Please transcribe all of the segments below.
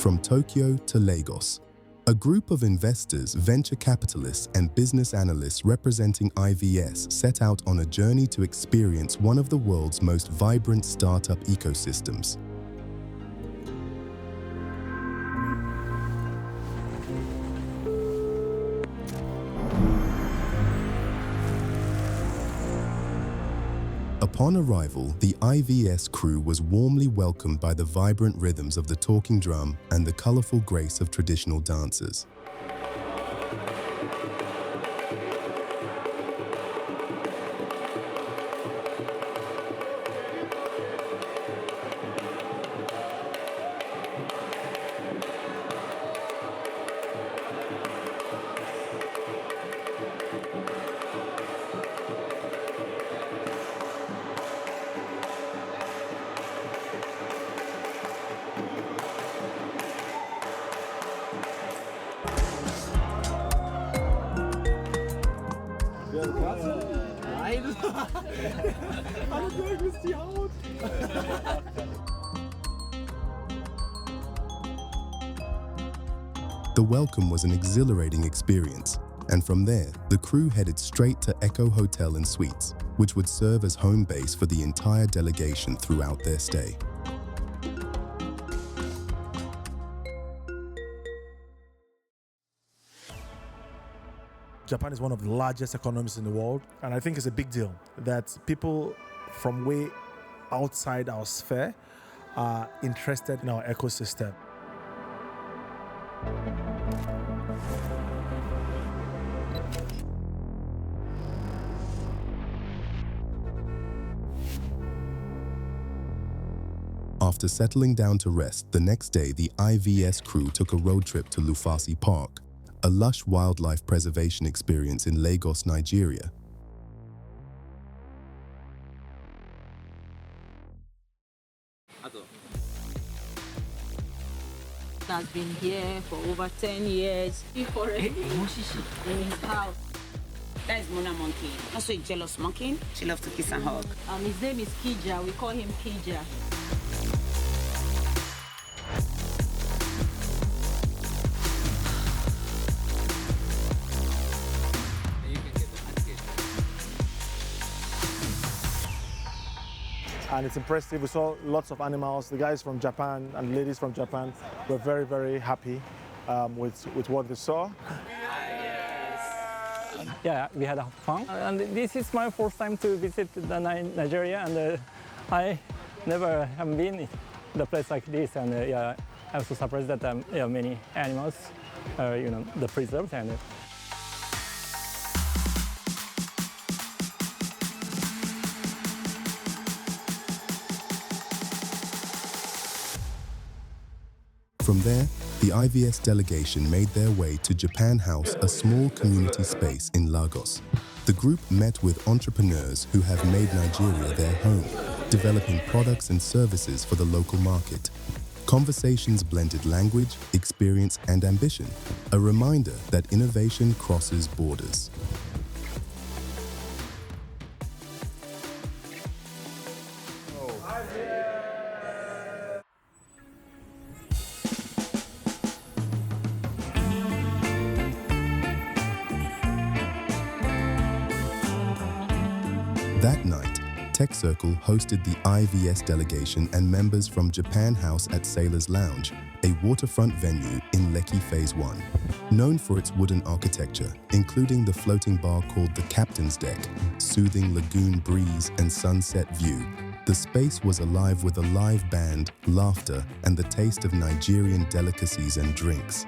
From Tokyo to Lagos. A group of investors, venture capitalists, and business analysts representing IVS set out on a journey to experience one of the world's most vibrant startup ecosystems. Upon arrival, the IVS crew was warmly welcomed by the vibrant rhythms of the talking drum and the colorful grace of traditional dancers. The welcome was an exhilarating experience, and from there, the crew headed straight to Echo Hotel and Suites, which would serve as home base for the entire delegation throughout their stay. Japan is one of the largest economies in the world, and I think it's a big deal that people from way outside our sphere are interested in our ecosystem. After settling down to rest, the next day the IVS crew took a road trip to Lufasi Park, a lush wildlife preservation experience in Lagos, Nigeria. Has been here for over 10 years. In his house. That is Mona Monkey. Also a jealous monkey. She loves to kiss and hug. His name is Kija. We call him Kija. And it's impressive. We saw lots of animals. The guys from Japan and ladies from Japan were very, very happy with what they saw. Yeah, we had fun. And this is my first time to visit Nigeria, and I never have been in a place like this. And yeah, I'm so surprised that many animals are, the preserved. And From there, the IVS delegation made their way to Japan House, a small community space in Lagos. The group met with entrepreneurs who have made Nigeria their home, developing products and services for the local market. Conversations blended language, experience, and ambition, a reminder that innovation crosses borders. That night, Tech Circle hosted the IVS delegation and members from Japan House at Sailor's Lounge, a waterfront venue in Lekki Phase 1. Known for its wooden architecture, including the floating bar called the Captain's Deck, soothing lagoon breeze and sunset view, the space was alive with a live band, laughter, and the taste of Nigerian delicacies and drinks.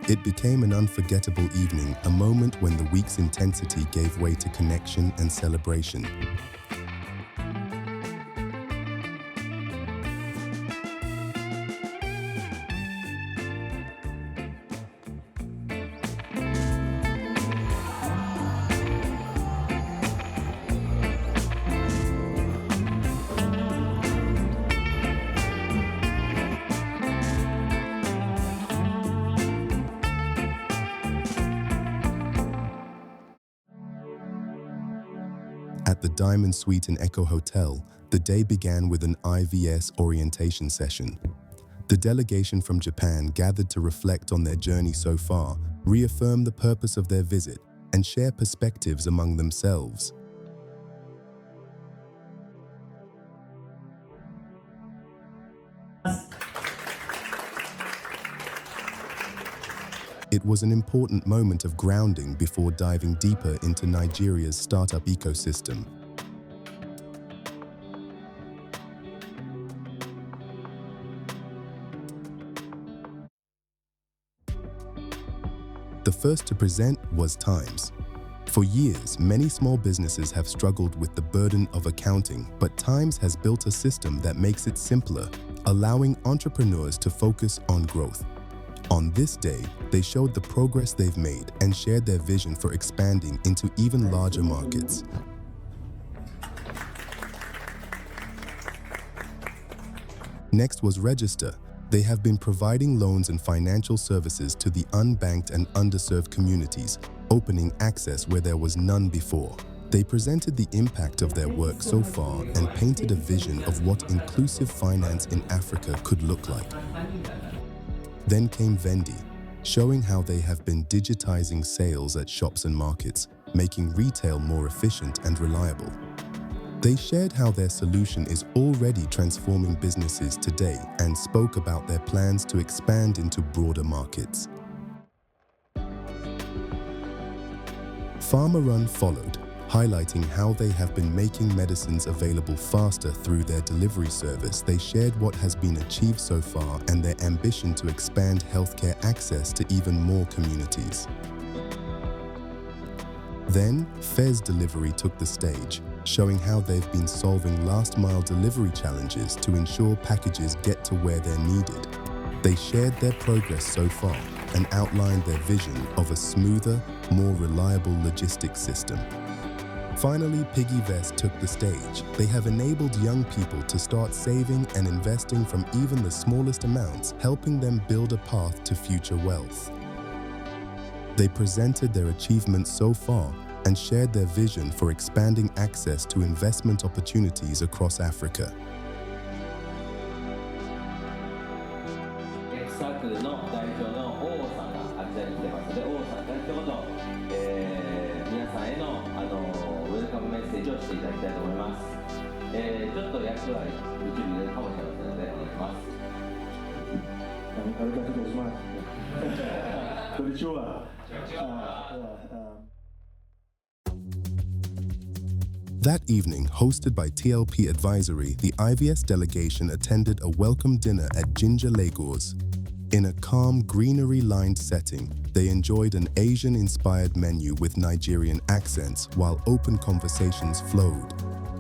It became an unforgettable evening, a moment when the week's intensity gave way to connection and celebration. At the Diamond Suite in Echo Hotel, the day began with an IVS orientation session. The delegation from Japan gathered to reflect on their journey so far, reaffirm the purpose of their visit, and share perspectives among themselves. It was an important moment of grounding before diving deeper into Nigeria's startup ecosystem. The first to present was Times. For years, many small businesses have struggled with the burden of accounting, but Times has built a system that makes it simpler, allowing entrepreneurs to focus on growth. On this day, they showed the progress they've made and shared their vision for expanding into even larger markets. Next was Register. They have been providing loans and financial services to the unbanked and underserved communities, opening access where there was none before. They presented the impact of their work so far and painted a vision of what inclusive finance in Africa could look like. Then came Vendy, showing how they have been digitizing sales at shops and markets, making retail more efficient and reliable. They shared how their solution is already transforming businesses today and spoke about their plans to expand into broader markets. Pharmarun followed, highlighting how they have been making medicines available faster through their delivery service. They shared what has been achieved so far and their ambition to expand healthcare access to even more communities. Then, Fez Delivery took the stage, showing how they've been solving last-mile delivery challenges to ensure packages get to where they're needed. They shared their progress so far and outlined their vision of a smoother, more reliable logistics system. Finally, PiggyVest took the stage. They have enabled young people to start saving and investing from even the smallest amounts, helping them build a path to future wealth. They presented their achievements so far and shared their vision for expanding access to investment opportunities across Africa. That evening, hosted by TLP Advisory, the IVS delegation attended a welcome dinner at Ginger Lagos. In a calm, greenery-lined setting, they enjoyed an Asian-inspired menu with Nigerian accents while open conversations flowed.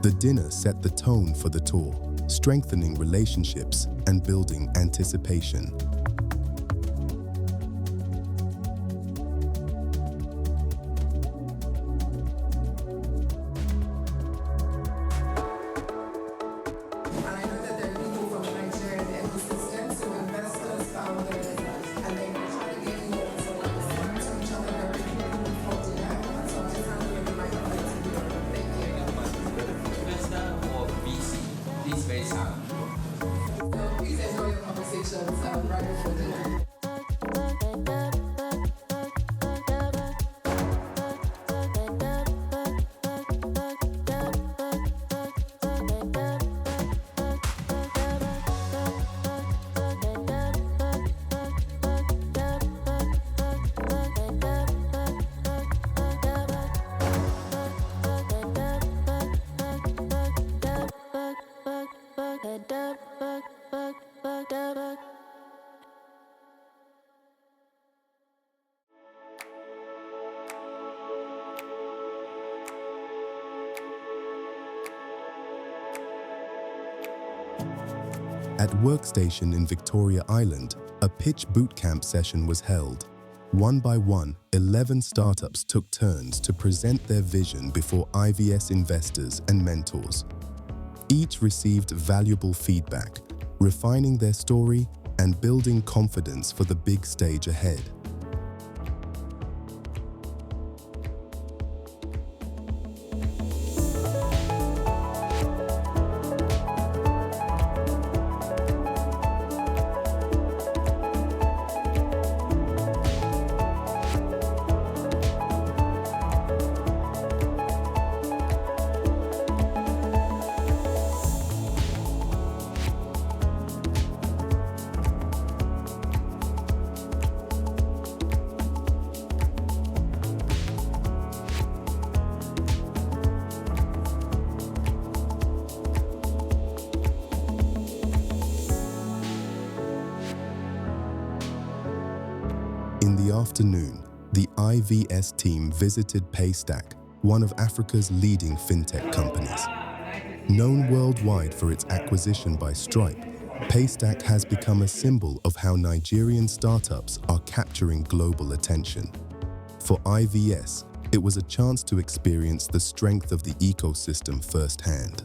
The dinner set the tone for the tour, strengthening relationships and building anticipation. At Workstation in Victoria Island, a pitch bootcamp session was held. One by one, 11 startups took turns to present their vision before IVS investors and mentors. Each received valuable feedback, refining their story and building confidence for the big stage ahead. In the afternoon, the IVS team visited Paystack, one of Africa's leading fintech companies. Known worldwide for its acquisition by Stripe, Paystack has become a symbol of how Nigerian startups are capturing global attention. For IVS, it was a chance to experience the strength of the ecosystem firsthand.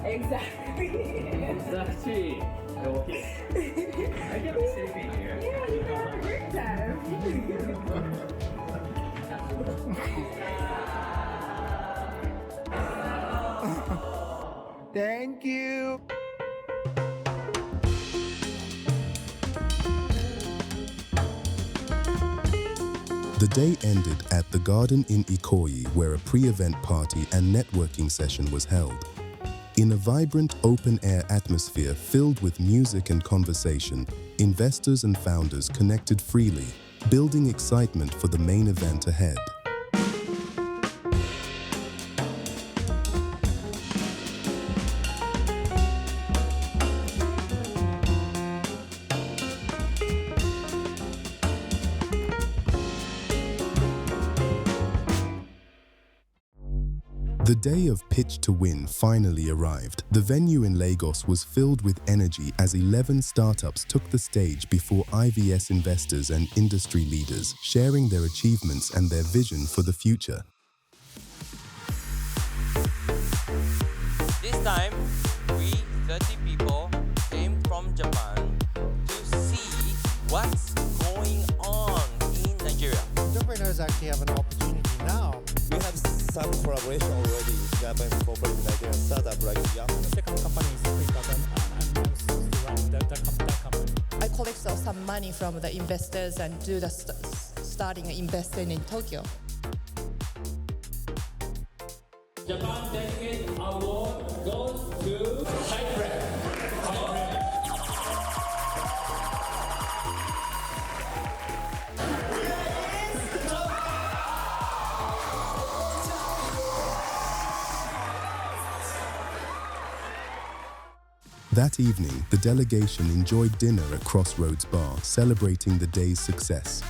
Exactly. I kept sleeping here. Yeah, you had a great time. Thank you. The day ended at the Garden in Ikoyi, where a pre-event party and networking session was held. In a vibrant open-air atmosphere filled with music and conversation, investors and founders connected freely, building excitement for the main event ahead. The day of Pitch to Win finally arrived. The venue in Lagos was filled with energy as 11 startups took the stage before IVS investors and industry leaders, sharing their achievements and their vision for the future. This time, we 30 people came from Japan to see what's going on in Nigeria. Entrepreneurs actually have an opportunity now. We have some collaboration already with Japanese corporate Nigerian startup like Young. The second company is announced to run that company. I collect some money from the investors and do the starting investing in Tokyo. Japan Delegate Award goes to Hyra. That evening, the delegation enjoyed dinner at Crossroads Bar, celebrating the day's success.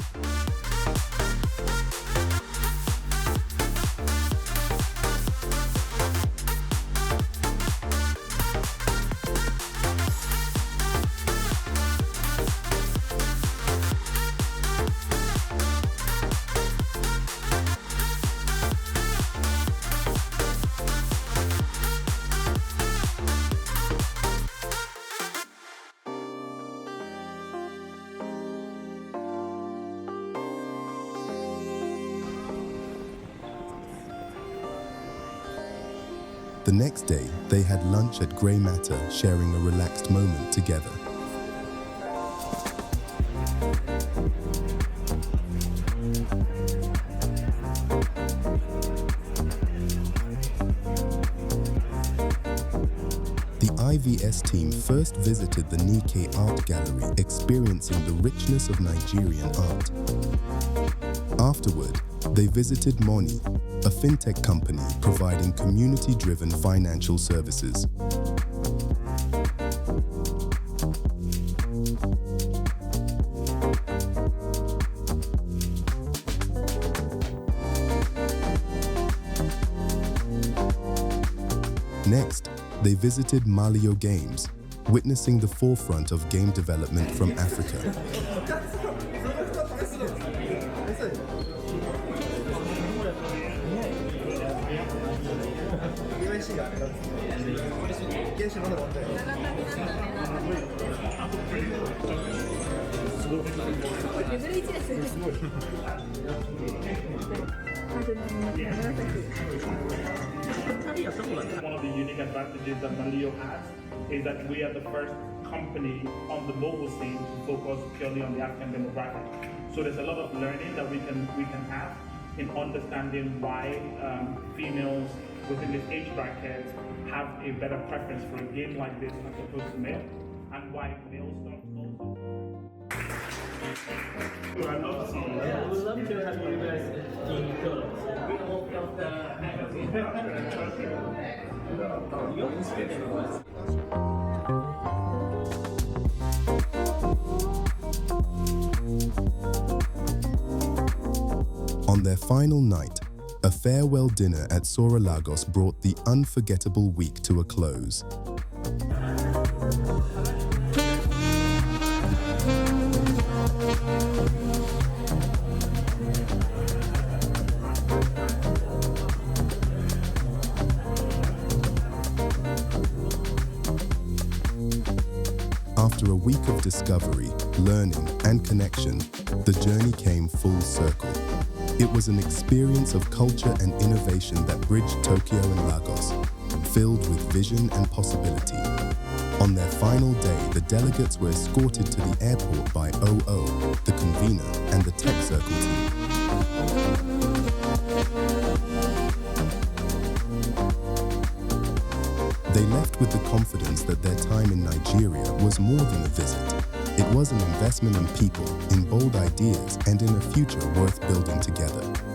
The next day, they had lunch at Grey Matter, sharing a relaxed moment together. The IVS team first visited the Nke Art Gallery, experiencing the richness of Nigerian art. Afterward, they visited Money, a fintech company providing community-driven financial services. Next, they visited Maliyo Games, witnessing the forefront of game development from Africa. One of the unique advantages that Maliyo has is that we are the first company on the mobile scene to focus purely on the African demographic. So there's a lot of learning that we can have in understanding why females within this age bracket have a better preference for a game like this as opposed to male, and why male stocks also. I would love to have you guys in Europe. We all felt On their final night, a farewell dinner at Sora Lagos brought the unforgettable week to a close. After a week of discovery, learning, and connection, the journey came full circle. It was an experience of culture and innovation that bridged Tokyo and Lagos, filled with vision and possibility. On their final day, the delegates were escorted to the airport by OO, the convener, and the Tech Circle team. They left with the confidence that their time in Nigeria was more than a visit. It was an investment in people, in bold ideas, and in a future worth building together.